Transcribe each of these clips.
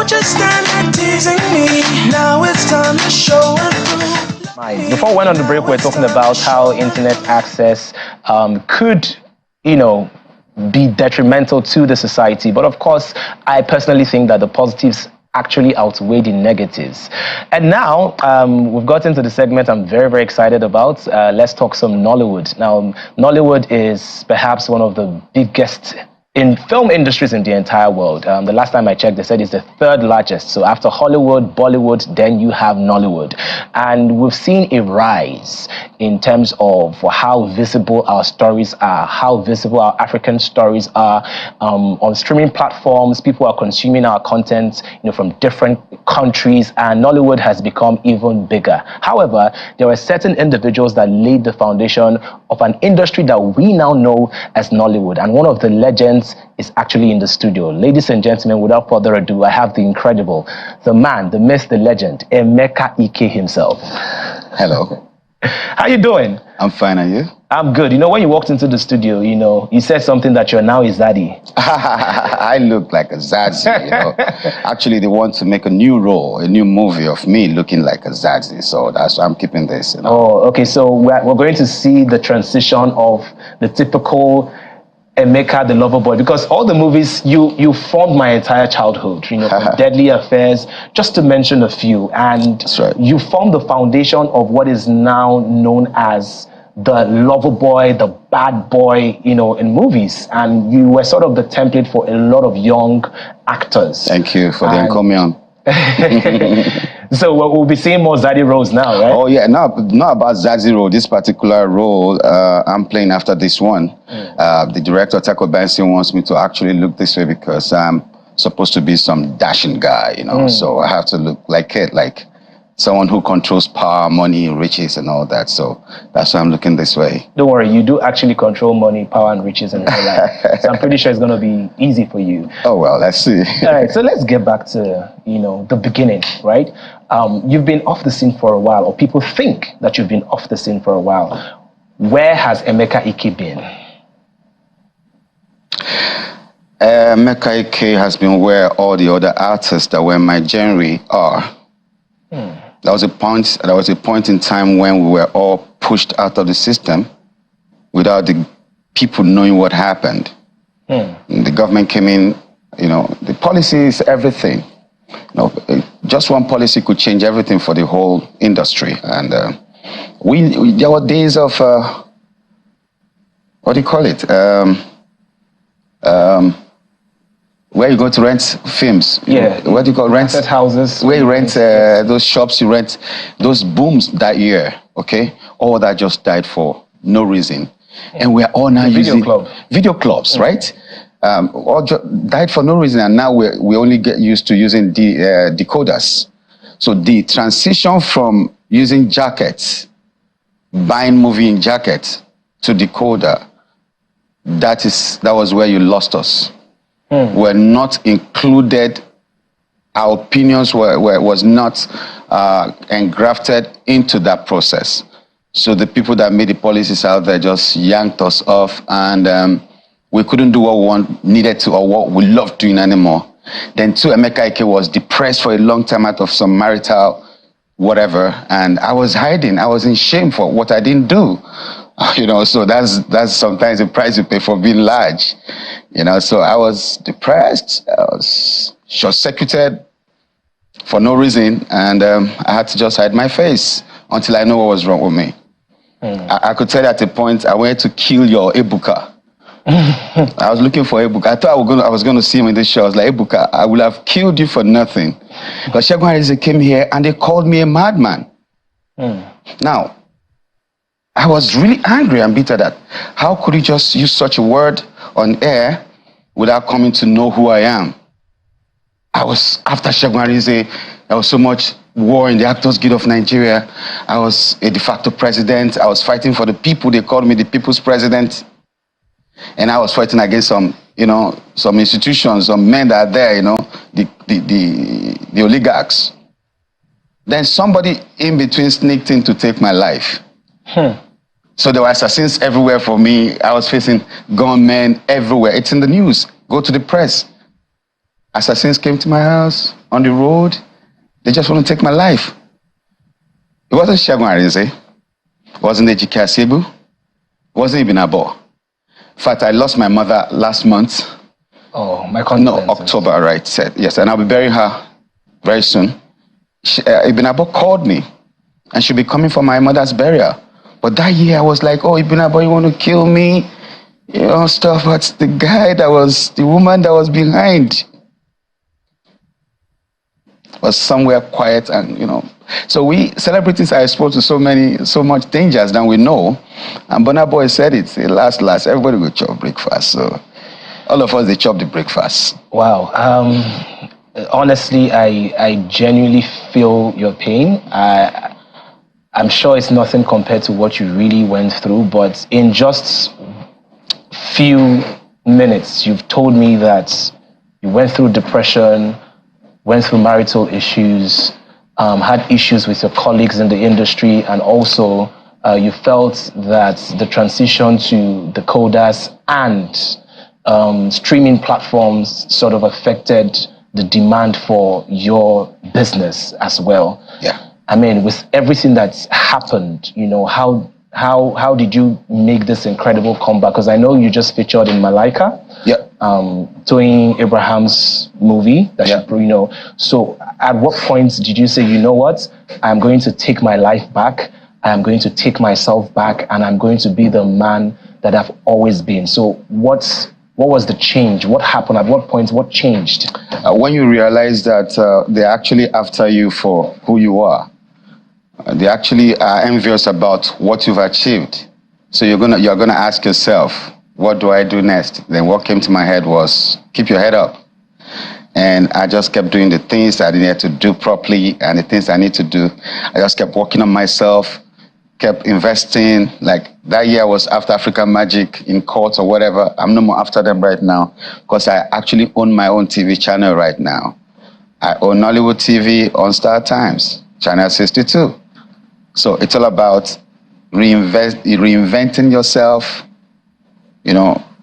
Don't just stand there teasing me. Now it's time to show and prove. Before we went on the break, we were talking about how internet access could, be detrimental to the society. But of course, I personally think that the positives actually outweigh the negatives. And now we've got into the segment I'm very, very excited about. Let's talk some Nollywood. Now, Nollywood is perhaps one of the biggest in film industries in the entire world. The last time I checked, they said it's the third largest. So after Hollywood, Bollywood, then you have Nollywood. And we've seen a rise in terms of how visible our stories are, how visible our African stories are on streaming platforms. People are consuming our content, from different countries, and Nollywood has become even bigger. However, there are certain individuals that laid the foundation of an industry that we now know as Nollywood, and one of the legends is actually in the studio. Ladies and gentlemen, without further ado, I have the incredible, the man, the myth, the legend, Emeka Ike himself. Hello. How you doing? I'm fine, and you? I'm good. When you walked into the studio, you said something that you're now a zaddy. I look like a zaddy, Actually, they want to make a new role, a new movie of me looking like a zaddy, so that's why I'm keeping this, Oh, okay. So we're going to see the transition of the typical Emeka, the lover boy, because all the movies you formed my entire childhood, from Deadly Affairs, just to mention a few, and that's right. You formed the foundation of what is now known as the lover boy, the bad boy, in movies, and you were sort of the template for a lot of young actors. Thank you for the encomium. So we'll be seeing more Zaddy roles now, right? Oh yeah, not about Zaddy role. This particular role I'm playing after this one. The director Taco Benson wants me to actually look this way because I'm supposed to be some dashing guy, So I have to look like it, like someone who controls power, money, riches, and all that. So that's why I'm looking this way. Don't worry, you do actually control money, power, and riches, and all that. So I'm pretty sure it's going to be easy for you. Oh well, let's see. All right, so let's get back to the beginning, right? You've been off the scene for a while, or people think that you've been off the scene for a while. Where has Emeka Ike been? Emeka Ike has been where all the other artists that were in my genre are. There was a point in time when we were all pushed out of the system without the people knowing what happened. The government came in, the policy is everything. Just one policy could change everything for the whole industry. And there were days of, what do you call it? Where you go to rent films. Yeah. What do you call rent? Houses. Where you rent those shops, you rent those booms that year, okay? All that just died for no reason. And we're all now using video clubs, right? All died for no reason, and now we only get used to using decoders. So the transition from using jackets, buying movie in jackets, to decoder, that was where you lost us. Were not included. Our opinions was not engrafted into that process. So the people that made the policies out there just yanked us off, and we couldn't do what we needed to, or what we loved doing anymore. Then too, Emeka Ike was depressed for a long time out of some marital whatever, and I was hiding. I was in shame for what I didn't do. So that's sometimes the price you pay for being large. So I was depressed. I was short-circuited for no reason, and I had to just hide my face until I know what was wrong with me. I could tell you at a point I wanted to kill your Ebuka. I was looking for Ebuka. I thought I was going to see him in this show. I was like, Ebuka, I would have killed you for nothing. But Segun Arise came here and they called me a madman. Now, I was really angry and bitter that how could you just use such a word on air without coming to know who I am? I was, after Segun Arise, there was so much war in the Actors Guild of Nigeria. I was a de facto president. I was fighting for the people. They called me the people's president. And I was fighting against some institutions, some men that are there, the oligarchs. Then somebody in between sneaked in to take my life. So there were assassins everywhere for me. I was facing gunmen everywhere. It's in the news. Go to the press. assassins came to my house on the road. They just want to take my life. It wasn't Segun Arinze. It wasn't Ejike Asebu. It wasn't even Abo. In fact, I lost my mother last month. Oh, my condolences. No, October, right? Said yes, and I'll be burying her very soon. Ibn Abo called me, and she'll be coming for my mother's burial. But that year, I was like, "Oh, Ibn Abo, you want to kill me?" Stuff. But the woman that was behind was somewhere quiet, and So we celebrities are exposed to so much dangers than we know. And Burna Boy said it. Say, last, everybody will chop breakfast. So all of us, they chop the breakfast. Wow. Honestly, I genuinely feel your pain. I'm sure it's nothing compared to what you really went through, but in just few minutes, you've told me that you went through depression, went through marital issues, had issues with your colleagues in the industry, and also you felt that the transition to the coders and streaming platforms sort of affected the demand for your business as well. Yeah. I mean, with everything that's happened, how did you make this incredible comeback? Because I know you just featured in Malaika. Yeah. Toyin Abraham's movie. So at what point did you say, you know what, I'm going to take my life back, I'm going to take myself back, and I'm going to be the man that I've always been? So what was the change? What happened? At what point? What changed? When you realize that they're actually after you for who you are. They actually are envious about what you've achieved. So you're gonna ask yourself, what do I do next? Then what came to my head was, keep your head up. And I just kept doing the things I needed to do properly and the things I need to do. I just kept working on myself, kept investing. Like that year was after African Magic in court or whatever. I'm no more after them right now because I actually own my own TV channel right now. I own Nollywood TV on Star Times, Channel 62. So it's all about reinventing yourself,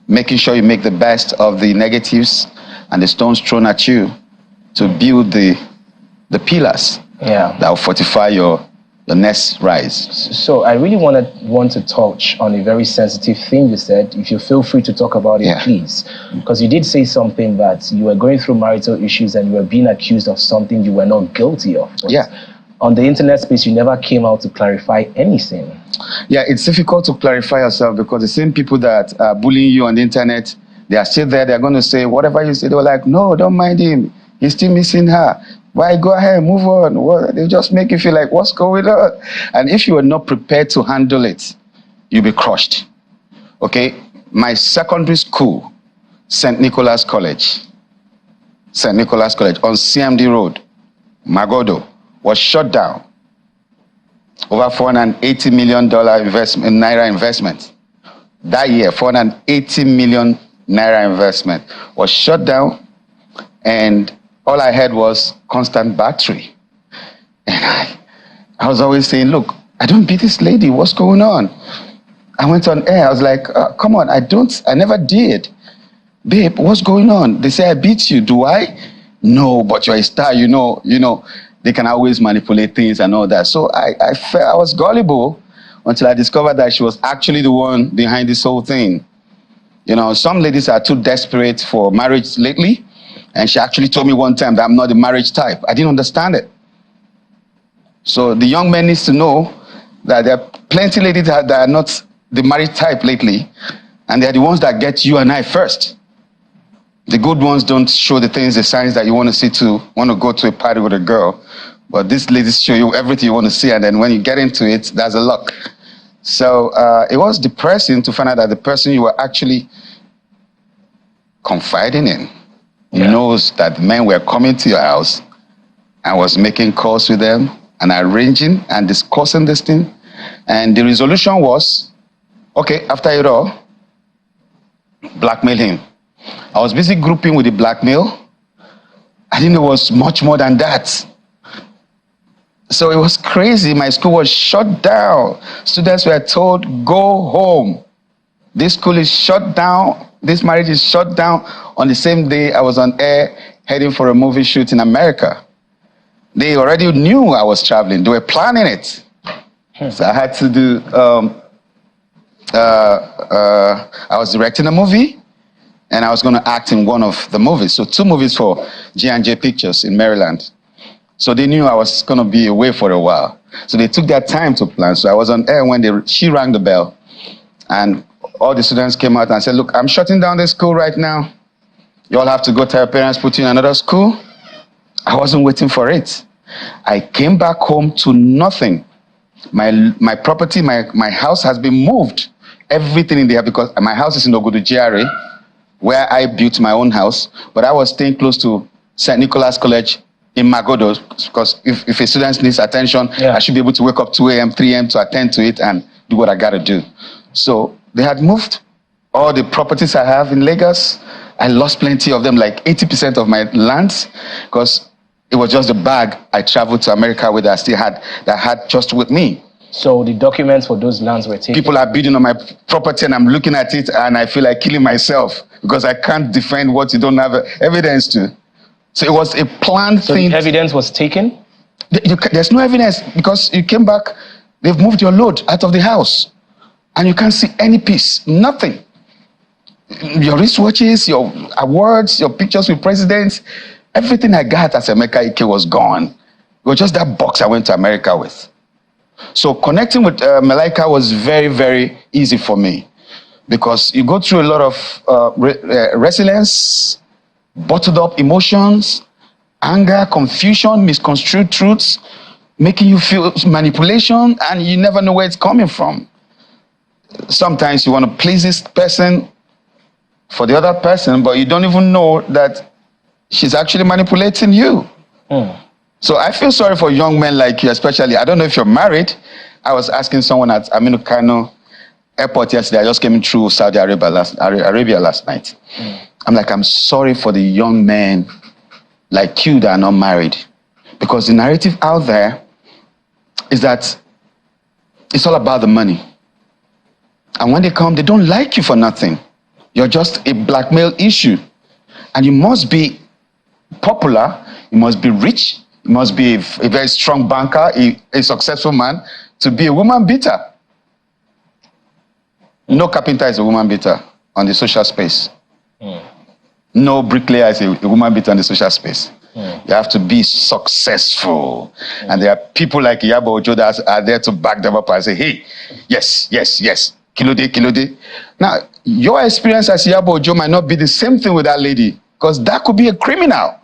making sure you make the best of the negatives and the stones thrown at you to build the pillars that will fortify your next rise. So I really want to touch on a very sensitive thing you said. If you feel free to talk about it, please. Because you did say something that you were going through marital issues and you were being accused of something you were not guilty of. But on the internet space, you never came out to clarify anything. Yeah, it's difficult to clarify yourself because the same people that are bullying you on the internet, they are still there. They're going to say, whatever you say, they were like, no, don't mind him. He's still missing her. Why? Go ahead, move on. They just make you feel like, what's going on? And if you are not prepared to handle it, you'll be crushed. Okay? My secondary school, St. Nicholas College on CMD Road, Magodo, was shut down. Over $480 million naira investment. That year, 480 million naira investment was shut down, and all I had was constant battery. And I was always saying, look, I don't beat this lady. What's going on? I went on air. I was like, come on, I never did. Babe, what's going on? They say I beat you. Do I? No, but you're a star, you know. They can always manipulate things and all that. So I was gullible until I discovered that she was actually the one behind this whole thing. Some ladies are too desperate for marriage lately. And she actually told me one time that I'm not the marriage type. I didn't understand it. So the young men need to know that there are plenty of ladies that are not the marriage type lately. And they're the ones that get you and I first. The good ones don't show the signs that you want to see want to go to a party with a girl. But these ladies show you everything you want to see. And then when you get into it, that's a luck. So it was depressing to find out that the person you were actually confiding in knows that men were coming to your house and was making calls with them and arranging and discussing this thing. And the resolution was, okay, after it all, blackmail him. I was busy grouping with the blackmail. I didn't know it was much more than that. So it was crazy. My school was shut down. Students were told, go home. This school is shut down. This marriage is shut down. On the same day I was on air, heading for a movie shoot in America. They already knew I was traveling. They were planning it. So I had to do, I was directing a movie and I was going to act in one of the movies. So 2 movies for J&J Pictures in Maryland. So they knew I was going to be away for a while. So they took their time to plan. So I was on air when she rang the bell. And all the students came out and said, look, I'm shutting down this school right now. You all have to go tell your parents, put you in another school. I wasn't waiting for it. I came back home to nothing. My property, my house has been moved. Everything in there, because my house is in Ogudu GRA, where I built my own house. But I was staying close to St. Nicholas College in Magodo, because if a student needs attention, I should be able to wake up 2 a.m., 3 a.m. to attend to it and do what I got to do. So they had moved all the properties I have in Lagos. I lost plenty of them, like 80% of my lands, because it was just the bag I traveled to America with that I still had, that I had just with me. So the documents for those lands were taken? People are bidding on my property and I'm looking at it and I feel like killing myself because I can't defend what you don't have evidence to. So it was a planned thing. The evidence was taken? There's no evidence because you came back, they've moved your load out of the house and you can't see any piece, nothing. Your wristwatches, your awards, your pictures with presidents, everything I got as Emeka Ike was gone. It was just that box I went to America with. So connecting with Malaika was very, very easy for me because you go through a lot of resilience, bottled up emotions, anger, confusion, misconstrued truths, making you feel manipulation, and you never know where it's coming from. Sometimes you want to please this person for the other person, but you don't even know that she's actually manipulating you. So I feel sorry for young men like you, especially. I don't know if you're married. I was asking someone at Aminu Kano airport yesterday. I just came through Saudi Arabia last night. I'm like, I'm sorry for the young men like you that are not married. Because the narrative out there is that it's all about the money. And when they come, they don't like you for nothing. You're just a blackmail issue. And you must be popular, you must be rich, you must be a very strong banker, a successful man, to be a woman beater. No carpenter is a woman beater on the social space. No bricklayer is a woman beater on the social space. You have to be successful. And there are people like Iyabo Ojo that are there to back them up and say, hey, yes, yes, yes, Kilode, Kilode. Now, your experience as Iyabo Ojo might not be the same thing with that lady, because that could be a criminal.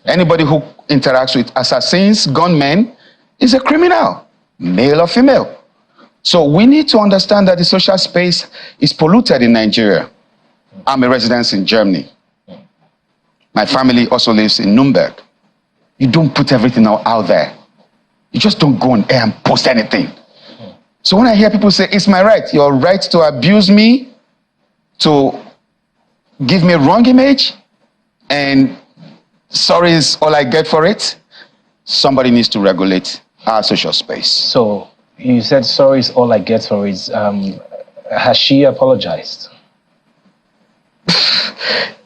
Anybody who interacts with assassins, gunmen, is a criminal, male or female. So we need to understand that the social space is polluted in Nigeria. I'm a resident in Germany. My family also lives in Nuremberg. You don't put everything out there. You just don't go on air and post anything. So when I hear people say, it's my right, your right to abuse me, to give me a wrong image, and sorry is all I get for it, somebody needs to regulate our social space. So you said sorry is all I get for it. Has she apologized?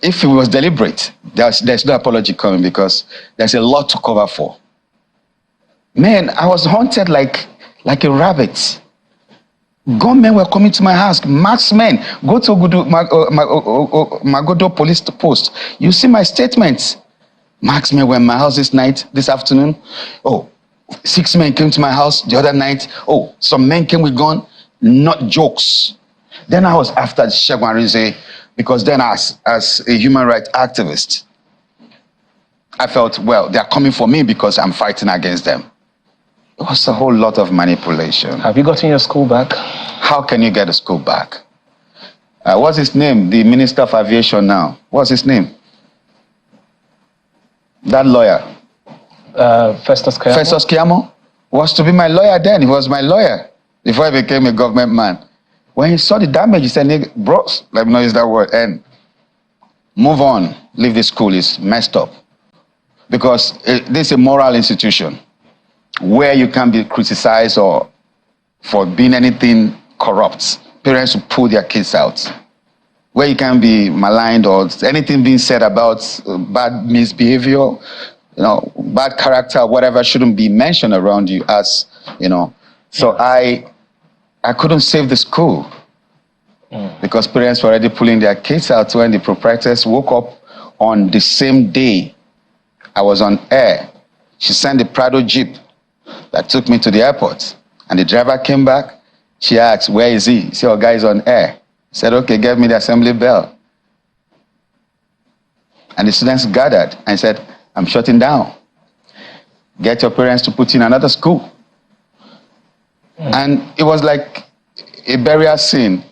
If it was deliberate, there's no apology coming because there's a lot to cover for. Man, I was hunted like a rabbit. Gunmen were coming to my house, marksmen. Go to Magodo police post. You see my statements. Marksmen were in my house this afternoon. Oh, 6 men came to my house the other night. Oh, some men came with gun. Not jokes. Then I was after Segun Arinze because then as a human rights activist, I felt, well, they're coming for me because I'm fighting against them. It was a whole lot of manipulation. Have you gotten your school back? How can you get a school back? What's his name? The Minister of Aviation now. What's his name? That lawyer. Festus Keyamo? Festus Keyamo was to be my lawyer then. He was my lawyer before I became a government man. When he saw the damage, he said, bros, let me not use that word, and move on. Leave the school. It's messed up. Because this is a moral institution where you can be criticized or for being anything corrupt. Parents will pull their kids out. where you can be maligned or anything being said about bad misbehavior, bad character, whatever shouldn't be mentioned around you as, So I couldn't save the school because parents were already pulling their kids out when the proprietors woke up on the same day I was on air. She sent the Prado Jeep that took me to the airport. And the driver came back. She asked, where is he? He said, our guy is on air. He said, okay, get me the assembly bell. And the students gathered and said, I'm shutting down. Get your parents to put you in another school. And it was like a burial scene.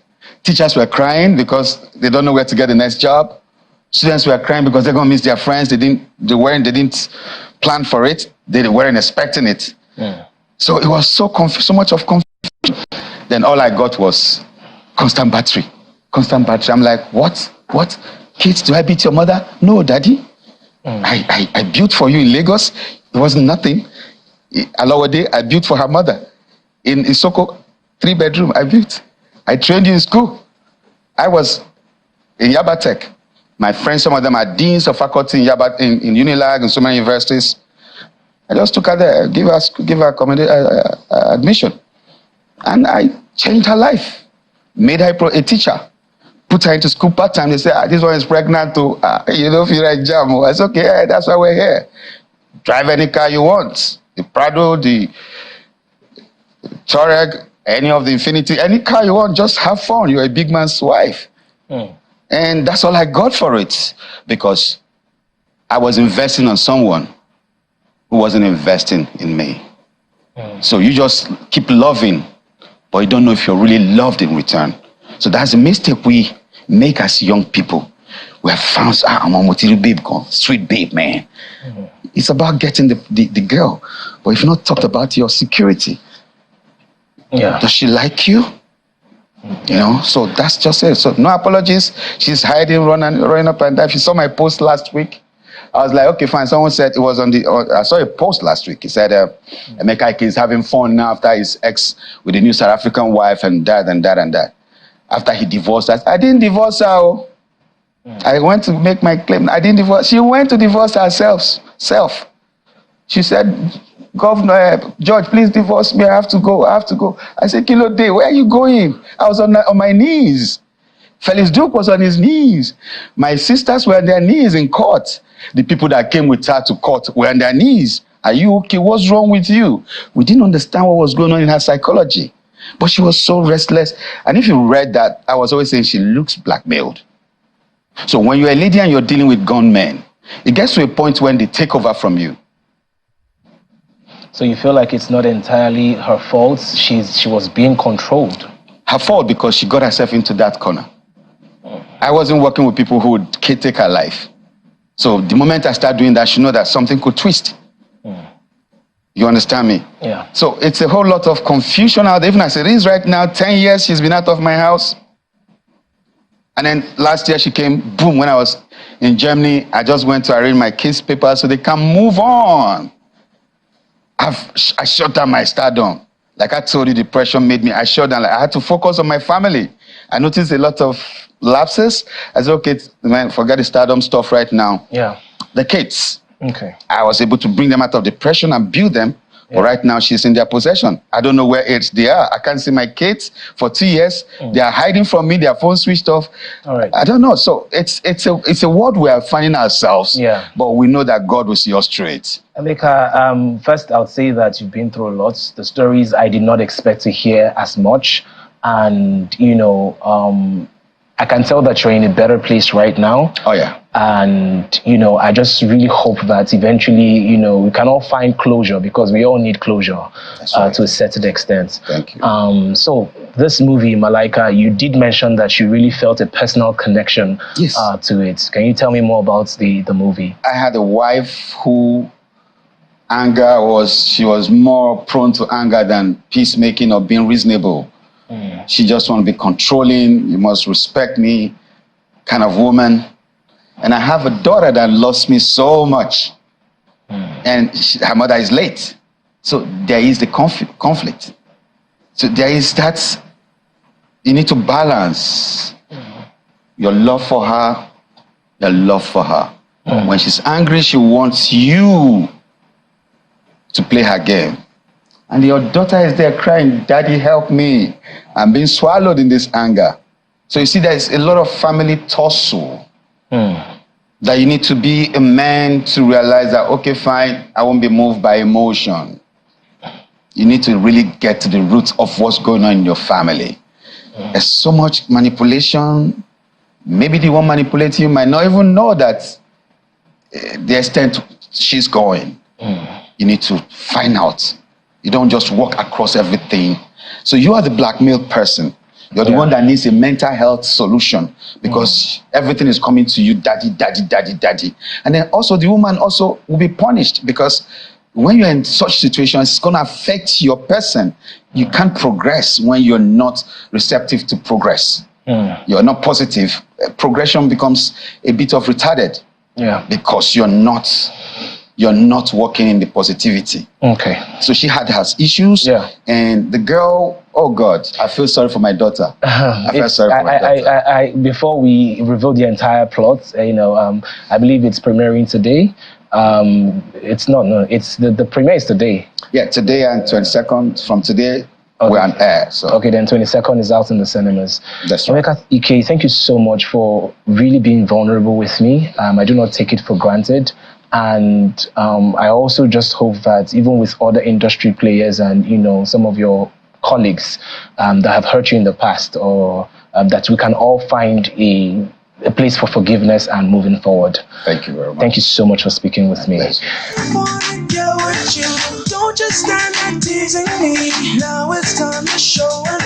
Teachers were crying because they don't know where to get the next job. Students were crying because they're going to miss their friends. They didn't plan for it. They weren't expecting it. So it was so much of confusion. Then all I got was constant battery. I'm like, what? Kids, do I beat your mother? No, daddy. I built for you in Lagos. It wasn't nothing. Alawade, I built for her mother. In Isoko, 3-bedroom, I built. I trained you in school. I was in Yaba Tech. My friends, some of them are deans of faculty in Yaba, in Unilag and so many universities. I just took her there, give her admission. And I changed her life. Made her a teacher. Put her into school part-time. They say, this one is pregnant too. You don't feel like jam. I said, okay, yeah, that's why we're here. Drive any car you want. The Prado, the Touareg, any of the Infinity, any car you want, just have fun. You're a big man's wife. And that's all I got for it. Because I was investing on someone who wasn't investing in me. So you just keep loving, but you don't know if you're really loved in return. So that's the mistake we make as young people. We have found, I'm a material babe, sweet babe, man. It's about getting the girl. But if you've not talked about your security, does she like you? So that's just it. So no apologies. She's hiding, running up and down. If you saw my post last week, I was like, okay, fine. Someone said it was I saw a post last week. He said, Emeka Ike is having fun now after his ex with a new South African wife and that. After he divorced us, I didn't divorce her. I went to make my claim. I didn't divorce. She went to divorce herself. She said, Governor, George, please divorce me. I have to go. I said, Kilo Day, where are you going? I was on my knees. Felix Duke was on his knees. My sisters were on their knees in court. The people that came with her to court were on their knees. Are you okay? What's wrong with you? We didn't understand what was going on in her psychology. But she was so restless. And if you read that, I was always saying she looks blackmailed. So when you're a lady and you're dealing with gunmen, it gets to a point when they take over from you. So you feel like it's not entirely her fault? She was being controlled. Her fault because she got herself into that corner. I wasn't working with people who would take her life. So the moment I start doing that, she know that something could twist. You understand me? Yeah. So it's a whole lot of confusion out there. Even as it is right now, 10 years she's been out of my house. And then last year she came, boom, when I was in Germany, I just went to arrange my kids' papers so they can move on. I shut down my stardom. Like I told you, depression made me, I shut down. Like I had to focus on my family. I noticed a lot of lapses. I said, okay, man, forget the stardom stuff right now. Yeah. The kids. Okay. I was able to bring them out of depression and build them. Yeah. But right now she's in their possession. I don't know where else they are. I can't see my kids for 2 years. They are hiding from me. Their phone switched off. All right. I don't know. So it's a world we are finding ourselves. Yeah. But we know that God will see us straight. Emeka, first I would say that you've been through a lot. The stories I did not expect to hear as much. And, I can tell that you're in a better place right now. Oh, yeah. And, I just really hope that eventually, we can all find closure because we all need closure right. To a certain extent. Thank you. So this movie, Malaika, you did mention that you really felt a personal connection to it. Can you tell me more about the movie? I had a wife who she was more prone to anger than peacemaking or being reasonable. She just want to be controlling, you must respect me kind of woman. And I have a daughter that loves me so much. And her mother is late. So there is the conflict. So there is that, you need to balance. your love for her, your love for her. When she's angry, she wants you to play her game. And your daughter is there crying, Daddy, help me. I'm being swallowed in this anger. So you see, there's a lot of family tussle that you need to be a man to realize that, okay, fine, I won't be moved by emotion. You need to really get to the roots of what's going on in your family. There's so much manipulation. Maybe the one manipulating you might not even know that the extent she's going. You need to find out. You don't just walk across everything. So you are the blackmailed person. You're the one that needs a mental health solution because everything is coming to you, daddy, daddy, daddy, daddy. And then also the woman also will be punished because when you're in such situations, it's going to affect your person. You can't progress when you're not receptive to progress. You're not positive. Progression becomes a bit of retarded because you're not working in the positivity. Okay. So she had her issues. And the girl, oh God, I feel sorry for my daughter. I feel sorry for my daughter. Before we reveal the entire plot, I believe it's premiering today. It's not, no, it's the premiere is today. Yeah, today and 22nd. From today, we're on air. So. Okay, then 22nd is out in the cinemas. That's right. Emeka Ike, thank you so much for really being vulnerable with me. I do not take it for granted. And I also just hope that even with other industry players and, some of your colleagues that have hurt you in the past, or that we can all find a place for forgiveness and moving forward. Thank you very much. Thank you so much for speaking with me. Don't just stand there teasing me. Now it's time to show and